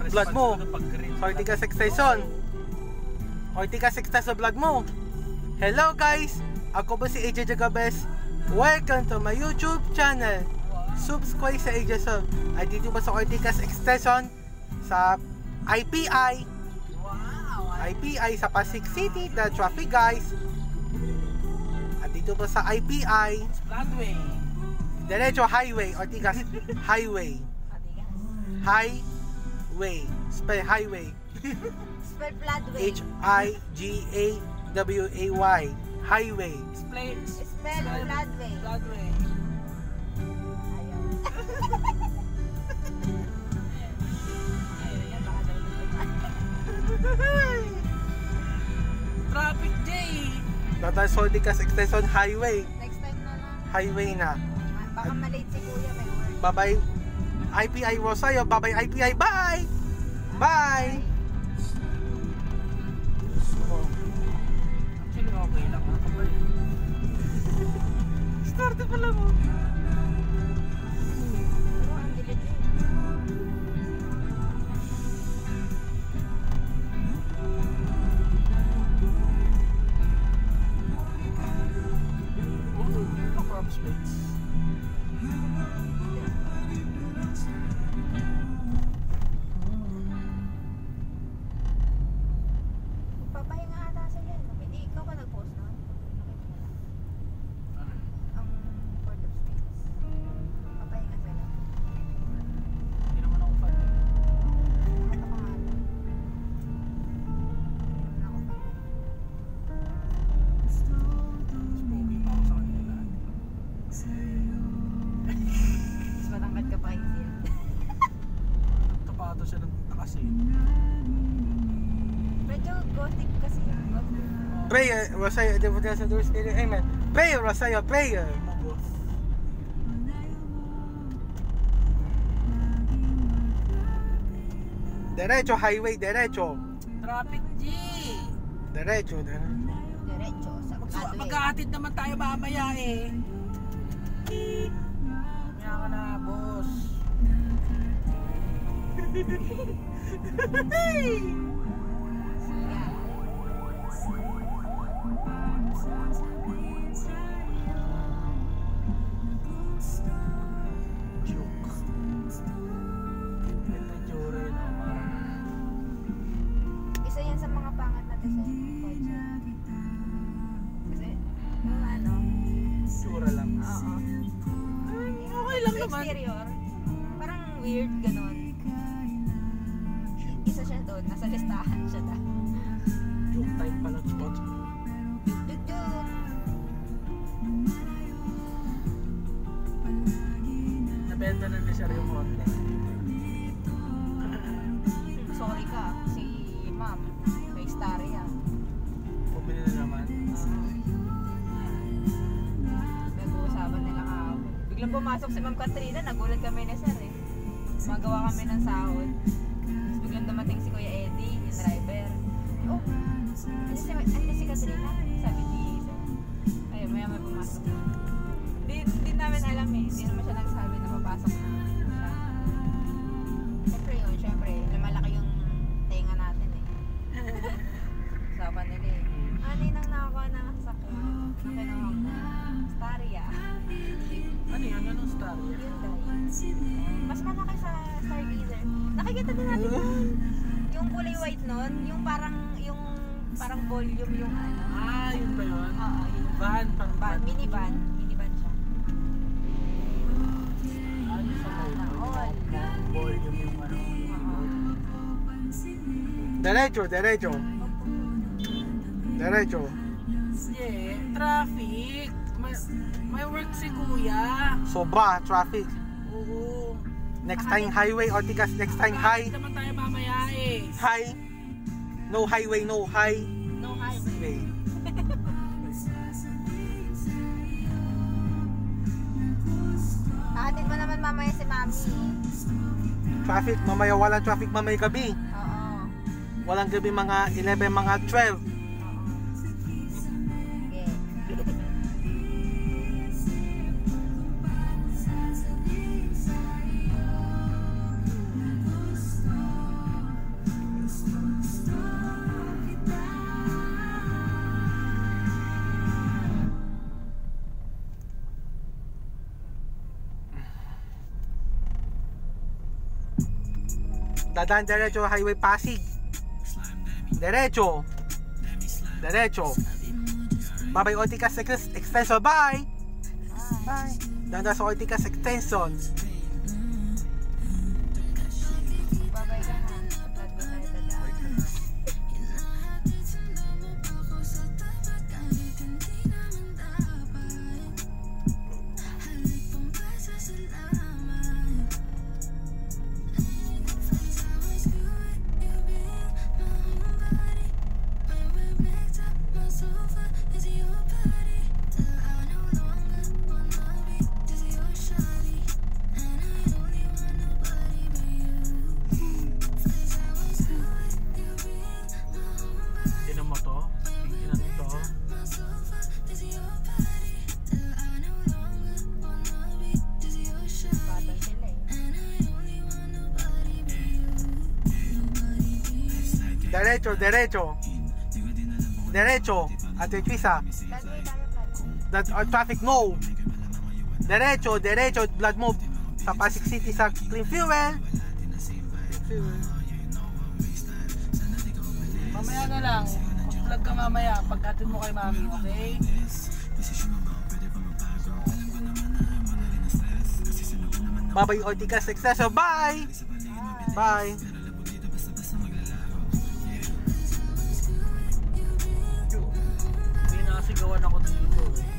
vlog mo. Sa Ortigas Extension. Ortigas Extension vlog mo. Hello guys! Ako po si AJ Jagabes. Welcome to my YouTube channel. Subscribe sa AJ Sub. Ay dito ba sa Ortigas Extension sa IPI. IPI sa Pasig City, the traffic guys. At dito po sa IPI Floodway. Diretso highway, Ortigas highway. Highway. Spell highway. Spell Floodway. H-I-G-A-W-A-Y. Highway. Spell Floodway. Floodway. Traffic day. Total Ortigas Extension highway. Next time na lang. Highway na. Baka malate si Kuya, may work. Bye-bye IPI Rosario. Bye-bye IPI. Bye! Bye! Actually, okay lang. Start pa lang mo. Pero ang dilit eh. Crops mates. Papahinga ata sila. Hindi, ikaw ba nag-post nun? Ang Port of States. Papahinga sila. Hindi naman ako fan. Ano ko nga? Hindi naman ako fan. Smoky pa ako sa kanila. Mas matangkad ka pa kasi. Tapato siya ng takasin. Medyo gothic kasi. Gothic. Prayer, Rosario, Devotees of the Holy Spirit. Amen. Prayer, Rosario, prayer. Mugos. Derecho, highway, derecho. Traffic G. Derecho, derecho. Diretso sa Floodway. Magkahatid naman tayo mamaya eh. Kaya ka na, boss. Joke. Ito jure naman. Isa yan sa mga pangat na design. Kotse. Kasi, yung ano, Sura lang. oo. Okay lang Sa naman. exterior, parang weird ganon. Isa siya doon, nasa listahan siya na. Joke type pala spot. Duduk! Nabenta na ni Sir yung Honda. Sorry ka, si ma'am, may starya. Bumili na naman. Nag-uusapan nila kahapon. Biglang pumasok si Ma'am Katrina, nagulat kami na sir eh. Magawa kami ng sahod. Tapos biglang dumating si Kuya Eddie, yung driver. Oh, andi si Katrina? Sabi ni sir. Ayun, maya may pumasok. Hindi namin alam eh. Hindi naman siya nagsabi na papasok na siya. Siyempre yun, siyempre. Lumalaki yung tenga natin eh. Usapan nila eh. Ano yung nakakuha ng sasakyan? Ang kinuha ko? Staria. Ano yan? Anong star? Hyundai. Mas malaki sa Stargazer. Nakikita din natin yung kulay white nun, yung parang volume yung ano. Ah, yun ba yun? Oo, yun. Van, pang van. Minivan siya. Ano sa All. volume yung ano. Derecho, derecho. Derecho. Yeah, traffic. May work si Kuya. Sobra, traffic. Oo. Next time highway, Ortigas, next time high. Kahit naman tayo mamaya eh. High. No highway, no high. No highway. Way. Ahatid mo naman mamaya si Mami. Traffic, mamaya walang traffic mamaya gabi. Oo. Walang gabi mga 11, mga 12. Sige. Dadaan diretso Highway Pasig. Diretso. Babay Ortigas Extension. Bye! Bye! Dadaan sa Ortigas Extension. Babay ka na. Vlog ko tayo dadaan. Tinan mo to. Tinan mo to. Bata sila eh. Diretso. Ate Chisa. Lagay tayo plan. That traffic no. Diretso. Blood mo sa Pasig City sa Clean Fuel. Mamaya na lang. Mag-vlog ka mamaya. Pagkatid mo kay mami, okay? Babay Ortigas Extension. Bye! Bye! May nasigawan ako dito eh.